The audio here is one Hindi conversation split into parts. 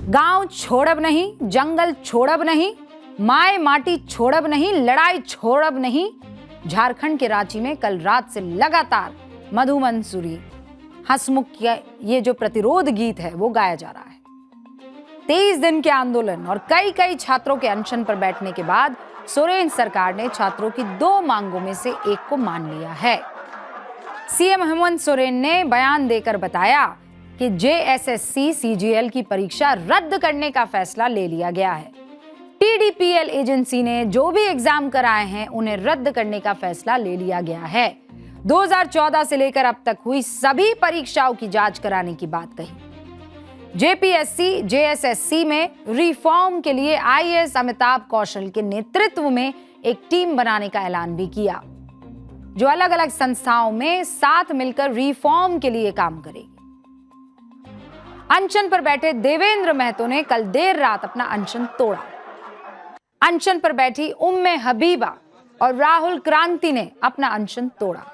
गांव छोड़ब नहीं, जंगल छोड़ब नहीं, माए माटी छोड़ब नहीं, लड़ाई छोड़ब नहीं। झारखंड के रांची में कल रात से लगातार मधु मंसूरी हंसमुख का ये जो प्रतिरोध गीत है वो गाया जा रहा है। 23 दिन के आंदोलन और कई छात्रों के अनशन पर बैठने के बाद सोरेन सरकार ने छात्रों की 2 मांगों में से एक को मान लिया है। सीएम हेमंत सोरेन ने बयान देकर बताया कि जेएसएससी सीजीएल की परीक्षा रद्द करने का फैसला ले लिया गया है। टीडीपीएल एजेंसी ने जो भी एग्जाम कराए हैं उन्हें रद्द करने का फैसला ले लिया गया है। 2014 से लेकर अब तक हुई सभी परीक्षाओं की जांच कराने की बात कही। जेपीएससी जेएसएससी में रिफॉर्म के लिए आईएएस अमिताभ कौशल के नेतृत्व में एक टीम बनाने का ऐलान भी किया, जो अलग अलग संस्थाओं में साथ मिलकर रिफॉर्म के लिए काम करेगी। अनशन पर बैठे देवेंद्र महतो ने कल देर रात अपना अनशन तोड़ा। अनशन पर बैठी उम्मे हबीबा और राहुल क्रांति ने अपना अनशन तोड़ा,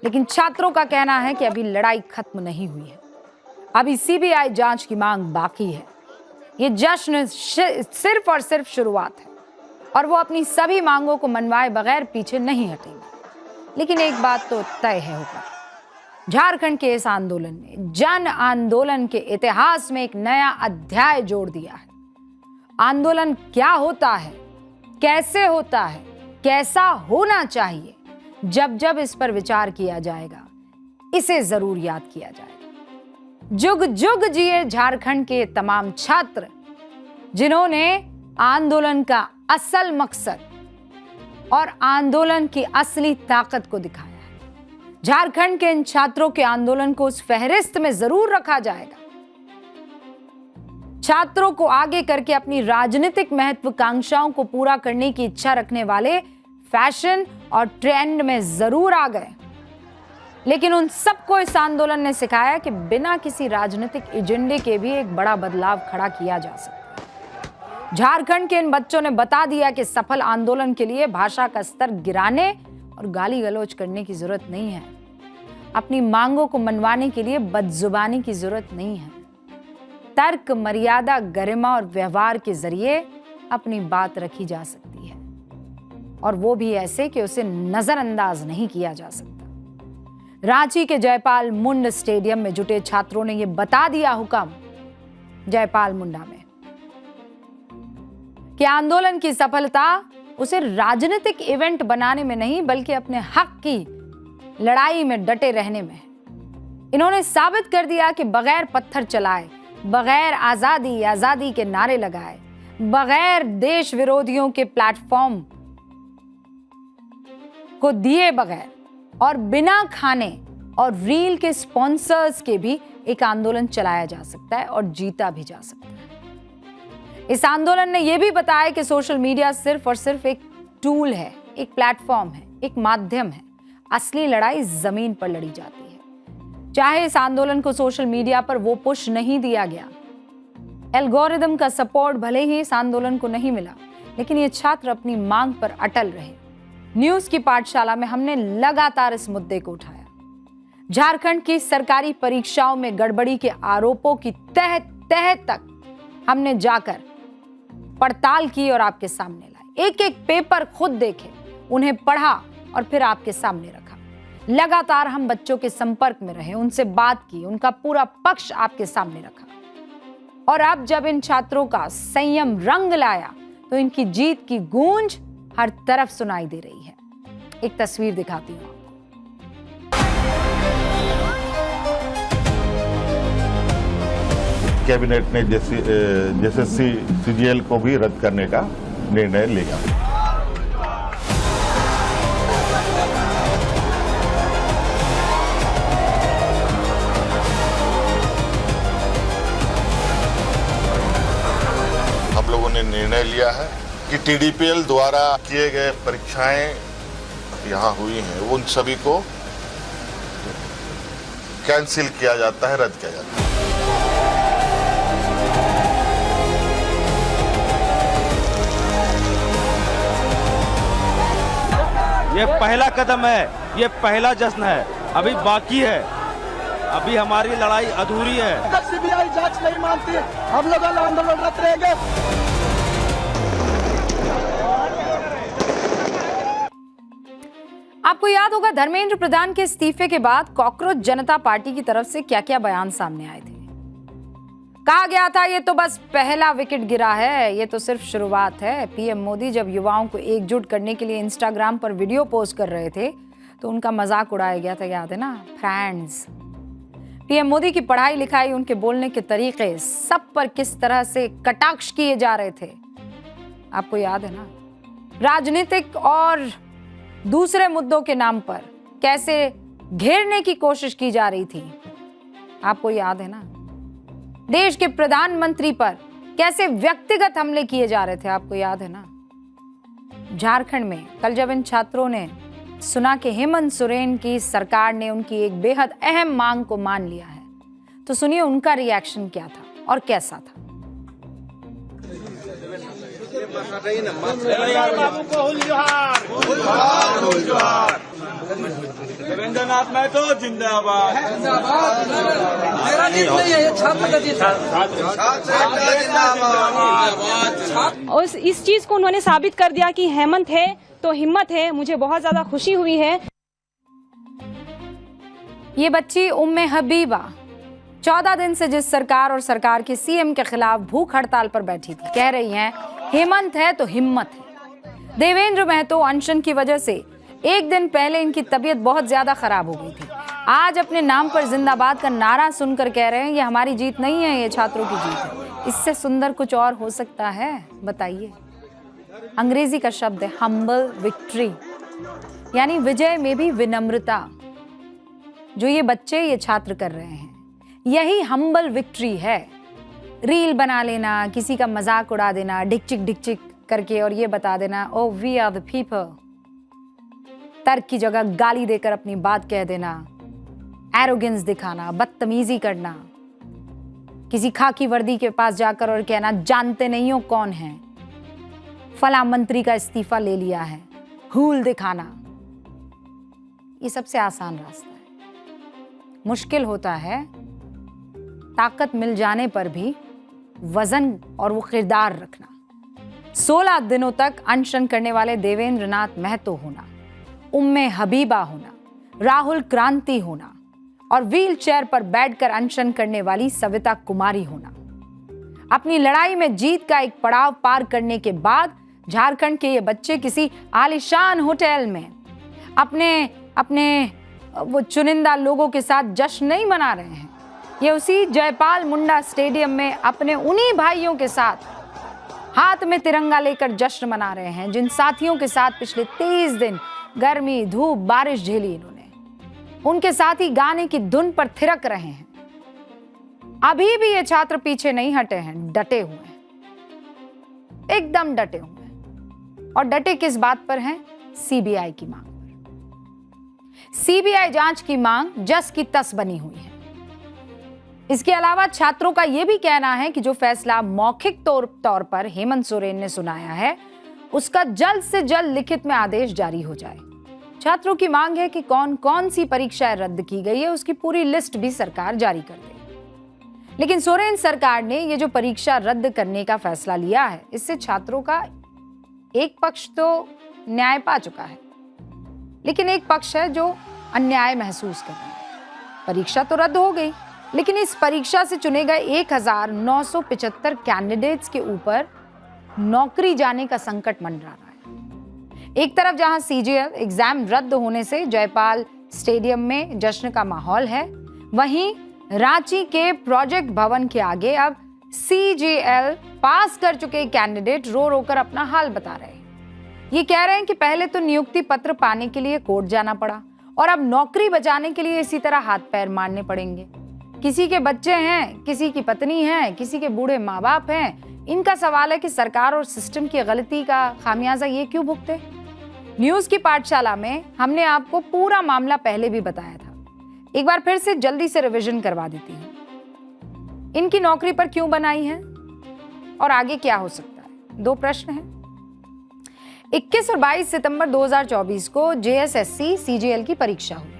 लेकिन छात्रों का कहना है कि अभी लड़ाई खत्म नहीं हुई है, अभी सीबीआई जांच की मांग बाकी है। ये जश्न सिर्फ और सिर्फ शुरुआत है और वो अपनी सभी मांगों को मनवाए बगैर पीछे नहीं हटेंगे। लेकिन एक बात तो तय है होगा, झारखंड के इस आंदोलन ने जन आंदोलन के इतिहास में एक नया अध्याय जोड़ दिया है। आंदोलन क्या होता है, कैसे होता है, कैसा होना चाहिए, जब इस पर विचार किया जाएगा, इसे जरूर याद किया जाएगा। जुग जुग जिए झारखंड के तमाम छात्र, जिन्होंने आंदोलन का असल मकसद और आंदोलन की असली ताकत को दिखाया है। झारखंड के इन छात्रों के आंदोलन को उस फहरिस्त में जरूर रखा जाएगा। छात्रों को आगे करके अपनी राजनीतिक महत्वाकांक्षाओं को पूरा करने की इच्छा रखने वाले फैशन और ट्रेंड में जरूर आ गए, लेकिन उन सबको इस आंदोलन ने सिखाया कि बिना किसी राजनीतिक एजेंडे के भी एक बड़ा बदलाव खड़ा किया जा सकता है। झारखंड के इन बच्चों ने बता दिया कि सफल आंदोलन के लिए भाषा का स्तर गिराने और गाली गलौज करने की जरूरत नहीं है। अपनी मांगों को मनवाने के लिए बदजुबानी की जरूरत नहीं है। तर्क, मर्यादा, गरिमा और व्यवहार के जरिए अपनी बात रखी जा सकती है, और वो भी ऐसे कि उसे नजरअंदाज नहीं किया जा सकता। रांची के जयपाल मुंडा स्टेडियम में जुटे छात्रों ने यह बता दिया हुक्म जयपाल मुंडा में कि आंदोलन की सफलता उसे राजनीतिक इवेंट बनाने में नहीं, बल्कि अपने हक की लड़ाई में डटे रहने में है। इन्होंने साबित कर दिया कि बगैर पत्थर चलाए, बगैर आजादी के नारे लगाए, बगैर देश विरोधियों के प्लेटफॉर्म को दिए बगैर और बिना खाने और रील के स्पॉन्सर्स के भी एक आंदोलन चलाया जा सकता है और जीता भी जा सकता है। इस आंदोलन ने यह भी बताया कि सोशल मीडिया सिर्फ और सिर्फ एक टूल है, एक प्लेटफॉर्म है, एक माध्यम है। असली लड़ाई जमीन पर लड़ी जाती है। चाहे इस आंदोलन को सोशल मीडिया पर वो पुश नहीं दिया गया, एल्गोरिदम का सपोर्ट भले ही इस आंदोलन को नहीं मिला, लेकिन ये छात्र अपनी मांग पर अटल रहे। न्यूज की पाठशाला में हमने लगातार इस मुद्दे को उठाया। झारखंड की सरकारी परीक्षाओं में गड़बड़ी के आरोपों की तह तक हमने जाकर पड़ताल की और आपके सामने लाए। एक एक पेपर खुद देखे, उन्हें पढ़ा और फिर आपके सामने रखा। लगातार हम बच्चों के संपर्क में रहे, उनसे बात की, उनका पूरा पक्ष आपके सामने रखा। और अब जब इन छात्रों का संयम रंग लाया तो इनकी जीत की गूंज हर तरफ सुनाई दे रही है। एक तस्वीर दिखाती हूं आपको। कैबिनेट ने जेएसएससी सीजीएल को भी रद्द करने का निर्णय लिया। हम लोगों ने निर्णय लिया है कि टीडीपीएल द्वारा किए गए परीक्षाएं यहाँ हुई हैं, उन सभी को कैंसिल किया जाता है, रद्द किया जाता है। ये पहला कदम है, ये पहला जश्न है, अभी बाकी है। अभी हमारी लड़ाई अधूरी है। अगर सीबीआई जांच नहीं मानती हम लोग आंदोलनरत रहेंगे। आपको याद होगा धर्मेंद्र प्रधान के इस्तीफे के बाद कॉकरोच जनता पार्टी की तरफ से क्या क्या बयान सामने आए थे। कहा गया था ये तो बस पहला विकेट गिरा है, ये तो सिर्फ शुरुआत है। पीएम मोदी जब युवाओं को एकजुट करने के लिए इंस्टाग्राम पर वीडियो पोस्ट कर रहे थे तो उनका मजाक उड़ाया गया था, याद है ना फ्रेंड्स। पीएम मोदी की पढ़ाई लिखाई, उनके बोलने के तरीके, सब पर किस तरह से कटाक्ष किए जा रहे थे, आपको याद है ना। राजनीतिक और दूसरे मुद्दों के नाम पर कैसे घेरने की कोशिश की जा रही थी, आपको याद है ना। देश के प्रधानमंत्री पर कैसे व्यक्तिगत हमले किए जा रहे थे, आपको याद है ना। झारखंड में कल जब इन छात्रों ने सुना कि हेमंत सोरेन की सरकार ने उनकी एक बेहद अहम मांग को मान लिया है, तो सुनिए उनका रिएक्शन क्या था और कैसा था। देवेंद्रनाथ महतो जिंदाबाद। मेरा जीत नहीं है, ये छात्र का जीत है। और इस चीज को उन्होंने साबित कर दिया कि हेमंत है तो हिम्मत है। मुझे बहुत ज्यादा खुशी हुई है। ये बच्ची उम्मे हबीबा 14 दिन से जिस सरकार और सरकार के सीएम के खिलाफ भूख हड़ताल पर बैठी थी, कह रही हैं हेमंत है तो हिम्मत है। देवेंद्र महतो अनशन की वजह से एक दिन पहले इनकी तबीयत बहुत ज्यादा खराब हो गई थी। आज अपने नाम पर जिंदाबाद का नारा सुनकर कह रहे हैं ये हमारी जीत नहीं है, ये छात्रों की जीत है। इससे सुंदर कुछ और हो सकता है, बताइए। अंग्रेजी का शब्द है हम्बल विक्ट्री, यानी विजय में भी विनम्रता। जो ये बच्चे, ये छात्र कर रहे हैं, यही हम्बल विक्ट्री है। रील बना लेना, किसी का मजाक उड़ा देना डिकचिक डिकचिक करके और ये बता देना oh we are the people, तर्क की जगह गाली देकर अपनी बात कह देना, एरोगेंस दिखाना, बदतमीजी करना, किसी खाकी वर्दी के पास जाकर और कहना जानते नहीं हो कौन है, फला मंत्री का इस्तीफा ले लिया है, हूल दिखाना। ये सबसे आसान रास्ता है। मुश्किल होता है ताकत मिल जाने पर भी वजन और वो किरदार रखना। 16 दिनों तक अनशन करने वाले देवेंद्रनाथ महतो होना, उम्मे हबीबा होना, राहुल क्रांति होना और व्हील चेयर पर बैठकर अनशन करने वाली सविता कुमारी होना। अपनी लड़ाई में जीत का एक पड़ाव पार करने के बाद झारखंड के ये बच्चे किसी आलीशान होटल में अपने वो चुनिंदा लोगों के साथ जश्न नहीं मना रहे हैं। ये उसी जयपाल मुंडा स्टेडियम में अपने उन्हीं भाइयों के साथ हाथ में तिरंगा लेकर जश्न मना रहे हैं जिन साथियों के साथ पिछले 30 दिन गर्मी धूप बारिश झेली इन्होंने। उनके साथ ही गाने की धुन पर थिरक रहे हैं। अभी भी ये छात्र पीछे नहीं हटे हैं, डटे हुए हैं, एकदम डटे हुए हैं। और डटे किस बात पर हैं? सीबीआई की मांग पर। सीबीआई जांच की मांग जस की तस बनी हुई है। इसके अलावा छात्रों का यह भी कहना है कि जो फैसला मौखिक तौर पर हेमंत सोरेन ने सुनाया है उसका जल्द से जल्द लिखित में आदेश जारी हो जाए। छात्रों की मांग है कि कौन कौन सी परीक्षाएं रद्द की गई है उसकी पूरी लिस्ट भी सरकार जारी कर दे। लेकिन सोरेन सरकार ने ये जो परीक्षा रद्द करने का फैसला लिया है इससे छात्रों का एक पक्ष तो न्याय पा चुका है, लेकिन एक पक्ष है जो अन्याय महसूस कर रहा है। परीक्षा तो रद्द हो गई, लेकिन इस परीक्षा से चुने गए 1975 कैंडिडेट्स के ऊपर नौकरी जाने का संकट मंडरा रहा है। एक तरफ जहां सीजीएल एग्जाम रद्द होने से जयपाल स्टेडियम में जश्न का माहौल है, वहीं रांची के प्रोजेक्ट भवन के आगे अब सीजीएल पास कर चुके कैंडिडेट रो रो कर अपना हाल बता रहे हैं। ये कह रहे हैं कि पहले तो नियुक्ति पत्र पाने के लिए कोर्ट जाना पड़ा और अब नौकरी बचाने के लिए इसी तरह हाथ पैर मारने पड़ेंगे। किसी के बच्चे हैं, किसी की पत्नी है, किसी के बूढ़े माँ बाप हैं। इनका सवाल है कि सरकार और सिस्टम की गलती का खामियाजा ये क्यों भुगते? न्यूज की पाठशाला में हमने आपको पूरा मामला पहले भी बताया था, एक बार फिर से जल्दी से रिवीजन करवा देती हूँ। इनकी नौकरी पर क्यों बनाई है और आगे क्या हो सकता है? 2 प्रश्न हैं। 21 और 22 सितंबर 2024 को जेएसएससी सीजीएल की परीक्षा हुई।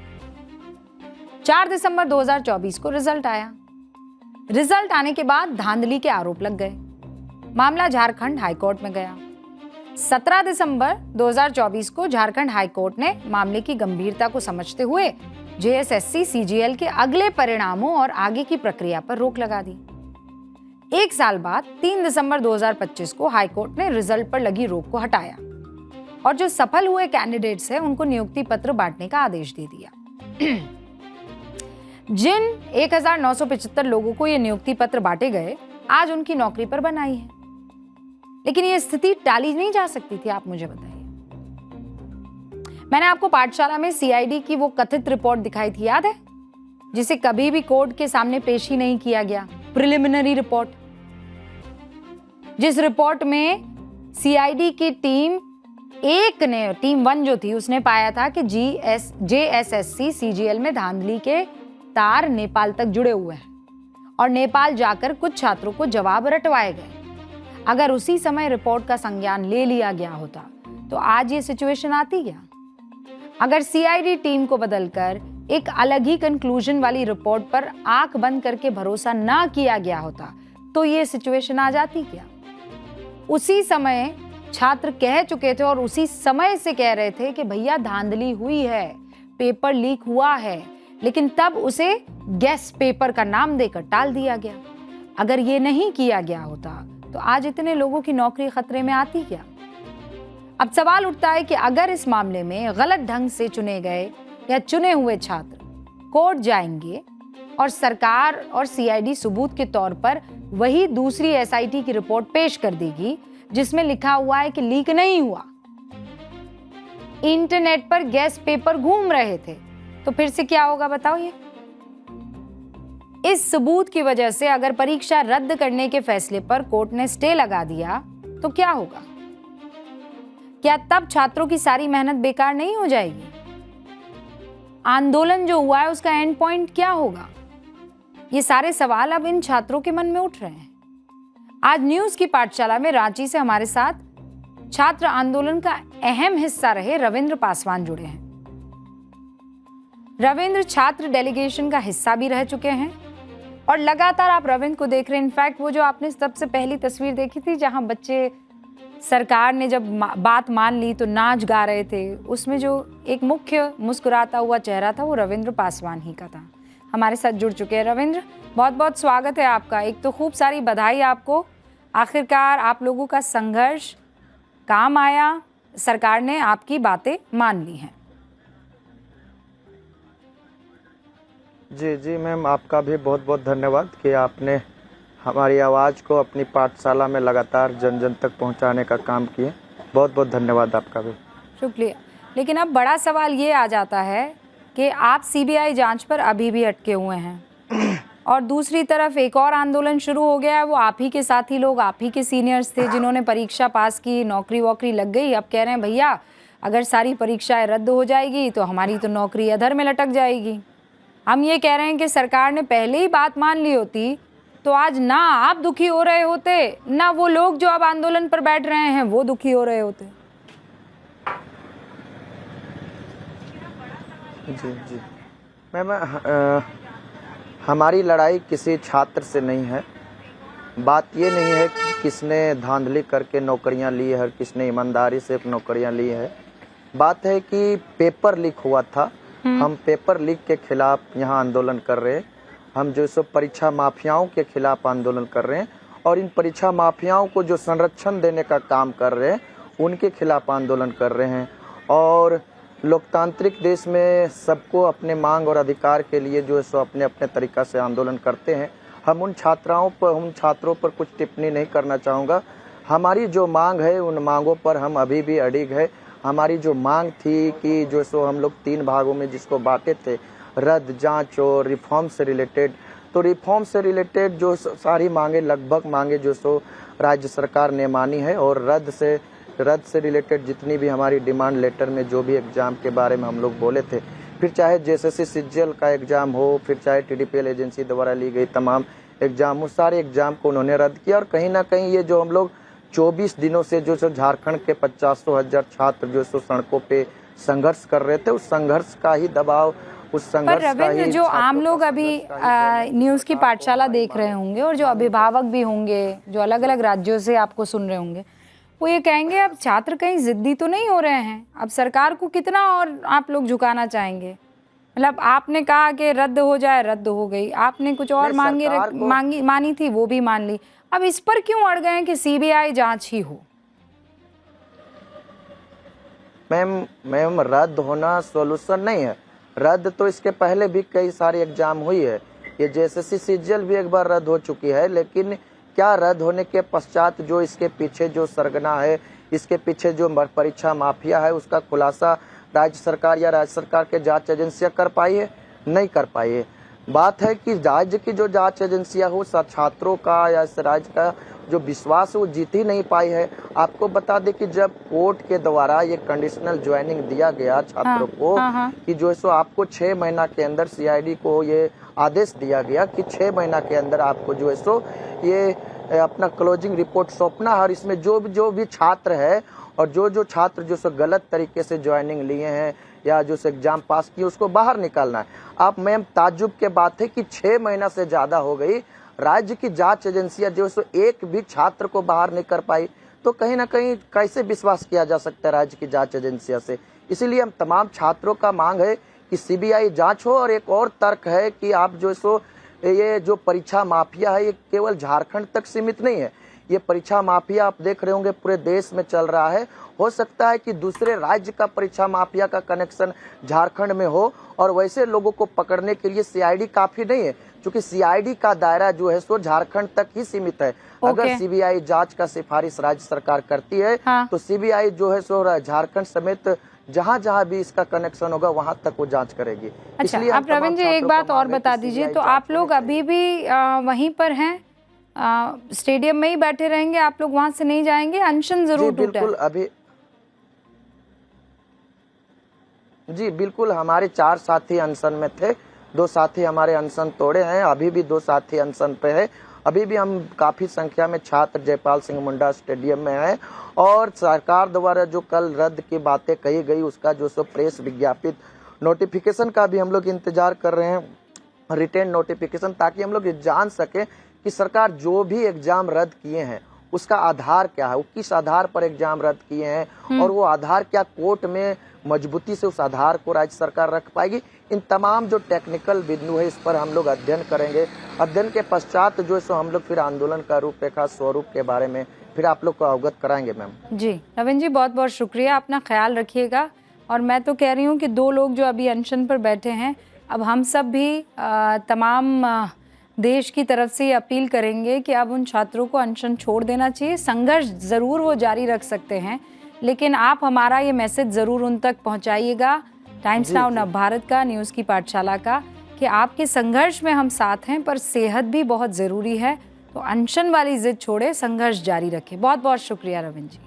4 दिसंबर 2024 को रिजल्ट आया। रिजल्ट आने के बाद धांधली के आरोप लग गए। मामला झारखंड हाईकोर्ट में गया। 17 दिसंबर 2024 को झारखंड हाईकोर्ट ने मामले की गंभीरता को समझते हुए जेएसएससी सीजीएल के अगले परिणामों और आगे की प्रक्रिया पर रोक लगा दी। एक साल बाद 3 दिसंबर 2025 को हाईकोर्ट ने रिजल्ट पर लगी रोक को हटाया और जो सफल हुए कैंडिडेट्स हैं उनको नियुक्ति पत्र बांटने का आदेश दे दिया। जिन 1975 लोगों को ये नियुक्ति पत्र बांटे गए, आज उनकी नौकरी पर बनाई है। लेकिन ये स्थिति टाली नहीं जा सकती थी, आप मुझे बताइए। मैंने आपको पाठशाला में सीआईडी की वो कथित रिपोर्ट दिखाई थी, याद है, जिसे कभी भी कोर्ट के सामने पेश ही नहीं किया गया। प्रिलिमिनरी रिपोर्ट, जिस रिपोर्ट में सीआईडी की टीम टीम 1 जो थी उसने पाया था कि जेएसएससी सीजीएल में धांधली के तार नेपाल तक जुड़े हुए हैं और नेपाल जाकर कुछ छात्रों को जवाब रटवाए गए। अगर उसी समय रिपोर्ट का संज्ञान ले लिया गया होता तो आज ये सिचुएशन आती क्या? अगर सीआईडी टीम को बदलकर एक अलग ही कंक्लूजन वाली रिपोर्ट पर आंख बंद करके भरोसा ना किया गया होता तो ये सिचुएशन आ जाती क्या? उसी समय छात्र कह चुके थे और उसी समय से कह रहे थे कि भैया धांधली हुई है, पेपर लीक हुआ है, लेकिन तब उसे गेस पेपर का नाम देकर टाल दिया गया। अगर ये नहीं किया गया होता तो आज इतने लोगों की नौकरी खतरे में आती क्या? अब सवाल उठता है कि अगर इस मामले में गलत ढंग से चुने गए या चुने हुए छात्र कोर्ट जाएंगे और सरकार और सीआईडी सबूत के तौर पर वही दूसरी एसआईटी की रिपोर्ट पेश कर देगी जिसमें लिखा हुआ है कि लीक नहीं हुआ, इंटरनेट पर गेस पेपर घूम रहे थे, तो फिर से क्या होगा बताओ? ये इस सबूत की वजह से अगर परीक्षा रद्द करने के फैसले पर कोर्ट ने स्टे लगा दिया तो क्या होगा? क्या तब छात्रों की सारी मेहनत बेकार नहीं हो जाएगी? आंदोलन जो हुआ है उसका एंड पॉइंट क्या होगा? ये सारे सवाल अब इन छात्रों के मन में उठ रहे हैं। आज न्यूज की पाठशाला में रांची से हमारे साथ छात्र आंदोलन का अहम हिस्सा रहे रविंद्र पासवान जुड़े हैं। रविंद्र छात्र डेलीगेशन का हिस्सा भी रह चुके हैं और लगातार आप रविंद्र को देख रहे हैं। इनफैक्ट वो जो आपने सबसे पहली तस्वीर देखी थी जहां बच्चे सरकार ने जब बात मान ली तो नाच गा रहे थे, उसमें जो एक मुख्य मुस्कुराता हुआ चेहरा था वो रविंद्र पासवान ही का था। हमारे साथ जुड़ चुके हैं रविंद्र, बहुत बहुत स्वागत है आपका। एक तो खूब सारी बधाई आपको, आखिरकार आप लोगों का संघर्ष काम आया, सरकार ने आपकी बातें मान ली हैं। जी मैम, आपका भी बहुत बहुत धन्यवाद कि आपने हमारी आवाज़ को अपनी पाठशाला में लगातार जन जन तक पहुंचाने का काम किए। बहुत बहुत धन्यवाद आपका भी। शुक्रिया। लेकिन अब बड़ा सवाल ये आ जाता है कि आप सीबीआई जांच पर अभी भी अटके हुए हैं और दूसरी तरफ एक और आंदोलन शुरू हो गया है। वो आप ही के साथी लोग, आप ही के सीनियर्स थे जिन्होंने परीक्षा पास की, नौकरी वोकरी लग गई। अब कह रहे हैं भैया अगर सारी परीक्षाएं रद्द हो जाएगी तो हमारी तो नौकरी अधर में लटक जाएगी। हम ये कह रहे हैं कि सरकार ने पहले ही बात मान ली होती तो आज ना आप दुखी हो रहे होते, ना वो लोग जो अब आंदोलन पर बैठ रहे हैं वो दुखी हो रहे होते। जी मैम, हमारी लड़ाई किसी छात्र से नहीं है। बात ये नहीं है कि किसने धांधली करके नौकरियां ली है, किसने ईमानदारी से नौकरियां ली है। बात है कि पेपर लीक हुआ था। हम पेपर लीक के खिलाफ यहाँ आंदोलन कर रहे हैं। हम जो सो परीक्षा माफियाओं के खिलाफ आंदोलन कर रहे हैं और इन परीक्षा माफियाओं को जो संरक्षण देने का काम कर रहे हैं उनके खिलाफ आंदोलन कर रहे हैं। और लोकतांत्रिक देश में सबको अपने मांग और अधिकार के लिए जो है सो अपने अपने तरीका से आंदोलन करते हैं। हम उन छात्रों पर कुछ टिप्पणी नहीं करना चाहूँगा। हमारी जो मांग है उन मांगों पर हम अभी भी अडिग है। हमारी जो मांग थी कि जो सो हम लोग 3 भागों में जिसको बांटे थे, रद्द, जांच और रिफॉर्म से रिलेटेड, तो रिफॉर्म से रिलेटेड जो सारी मांगे लगभग मांगे जो सो राज्य सरकार ने मानी है। और रद्द से रिलेटेड जितनी भी हमारी डिमांड लेटर में जो भी एग्जाम के बारे में हम लोग बोले थे, फिर चाहे जेएसएससी सीजीएल का एग्जाम हो, फिर चाहे टीडीपीएल एजेंसी द्वारा ली गई तमाम एग्जाम, उस सारे एग्जाम को उन्होंने रद्द किया। और कहीं ना कहीं ये जो हम लोग 24 दिनों से जो सो झारखंड के 50,000 छात्र जो सो सड़कों पे संघर्ष कर रहे थे, उस संघर्ष का ही दबाव उस पर संघर्ष का रविंद्र, ही जो आम छात्रों लोग का अभी संघर्ष का ही न्यूज़ की पाठशाला देख रहे होंगे और जो अभिभावक भी होंगे, जो अलग अलग राज्यों से आपको सुन रहे होंगे, वो ये कहेंगे अब छात्र कहीं जिद्दी तो नहीं हो रहे हैं, अब सरकार को कितना और आप लोग झुकाना चाहेंगे? मतलब आपने कहा कि रद्द हो जाए, रद्द हो गई, आपने कुछ और मानी थी, वो भी मान ली, अब इस पर क्यों अड़ गए हैं कि सीबीआई जांच ही हो? मैम रद्द होना सॉल्यूशन नहीं है। रद्द तो इसके पहले भी कई सारी एग्जाम हुई है, ये जेएसएससी सीजीएल भी एक बार रद्द हो चुकी है, लेकिन क्या रद्द होने के पश्चात जो इसके पीछे जो सरगना है, इसके पीछे जो परीक्षा माफिया है, उसका खुलासा राज्य सरकार या राज्य सरकार के जांच एजेंसियां कर पाई है? नहीं कर पाई है। बात है कि राज्य की जो जांच एजेंसियां हो, छात्रों का या इस राज्य का जो विश्वास है वो जीत ही नहीं पाई है। आपको बता दें कि जब कोर्ट के द्वारा ये कंडीशनल ज्वाइनिंग दिया गया छात्रों को कि जो है सो आपको 6 महीना के अंदर सीआईडी को ये आदेश दिया गया कि 6 महीना के अंदर आपको जो है सो ये अपना क्लोजिंग रिपोर्ट सौंपना है और इसमें जो भी छात्र है और जो छात्र जो सो गलत तरीके से ज्वाइनिंग लिए हैं या जो एग्जाम पास किए उसको बाहर निकालना है। आप मैम ताज्जुब के बात है कि 6 महीना से ज्यादा हो गई, राज्य की जांच एजेंसियां जो है एक भी छात्र को बाहर नहीं कर पाई, तो कहीं ना कहीं कैसे विश्वास किया जा सकता है राज्य की जांच एजेंसियों से? इसीलिए हम तमाम छात्रों का मांग है कि सीबीआई जांच हो। और एक और तर्क है कि आप जो सो ये जो परीक्षा माफिया है ये केवल झारखंड तक सीमित नहीं है, ये परीक्षा माफिया आप देख रहे होंगे पूरे देश में चल रहा है। हो सकता है कि दूसरे राज्य का परीक्षा माफिया का कनेक्शन झारखंड में हो और वैसे लोगों को पकड़ने के लिए सीआईडी काफी नहीं है, क्योंकि सीआईडी का दायरा जो है सो झारखंड तक ही सीमित है। अगर सीबीआई जांच का सिफारिश राज्य सरकार करती है तो सीबीआई जो है सो झारखंड समेत जहां भी इसका कनेक्शन होगा वहां तक वो जांच करेगी। अच्छा, आप रविंद्र जी एक बात और बता दीजिए, तो आप लोग अभी भी वहीं पर हैं, स्टेडियम में ही बैठे रहेंगे, आप लोग वहां से नहीं जाएंगे? अनशन जरूर टूटा है? बिल्कुल, अभी जी बिल्कुल, हमारे 4 साथी अनशन में थे, 2 साथी हमारे अनशन तोड़े हैं, अभी भी 2 साथी अनशन पे है। अभी भी हम काफी संख्या में छात्र जयपाल सिंह मुंडा स्टेडियम में हैं और सरकार द्वारा जो कल रद्द की बातें कही गई उसका जो सो प्रेस विज्ञापित नोटिफिकेशन का भी हम लोग इंतजार कर रहे हैं, रिटेन नोटिफिकेशन, ताकि हम लोग जान सके कि सरकार जो भी एग्जाम रद्द किए हैं उसका आधार क्या है, वो किस आधार पर एग्जाम रद्द किए हैं और वो आधार क्या कोर्ट में मजबूती से उस आधार को राज्य सरकार रख पाएगी। इन तमाम जो टेक्निकल बिंदु है इस पर हम लोग अध्ययन करेंगे। अध्ययन के पश्चात जो है सो हम लोग फिर आंदोलन का रूपरेखा स्वरूप के बारे में फिर आप लोग को अवगत कराएंगे। मैम जी रविंद्र जी बहुत बहुत शुक्रिया, अपना ख्याल रखिएगा। और मैं तो कह रही हूँ कि 2 लोग जो अभी अनशन पर बैठे हैं, अब हम सब भी तमाम देश की तरफ से ये अपील करेंगे कि अब उन छात्रों को अनशन छोड़ देना चाहिए। संघर्ष ज़रूर वो जारी रख सकते हैं, लेकिन आप हमारा ये मैसेज ज़रूर उन तक पहुंचाइएगा, टाइम्स नाउ नवभारत का, न्यूज़ की पाठशाला का, कि आपके संघर्ष में हम साथ हैं, पर सेहत भी बहुत ज़रूरी है। तो अनशन वाली जिद छोड़े, संघर्ष जारी रखें। बहुत बहुत शुक्रिया रविंद्र जी।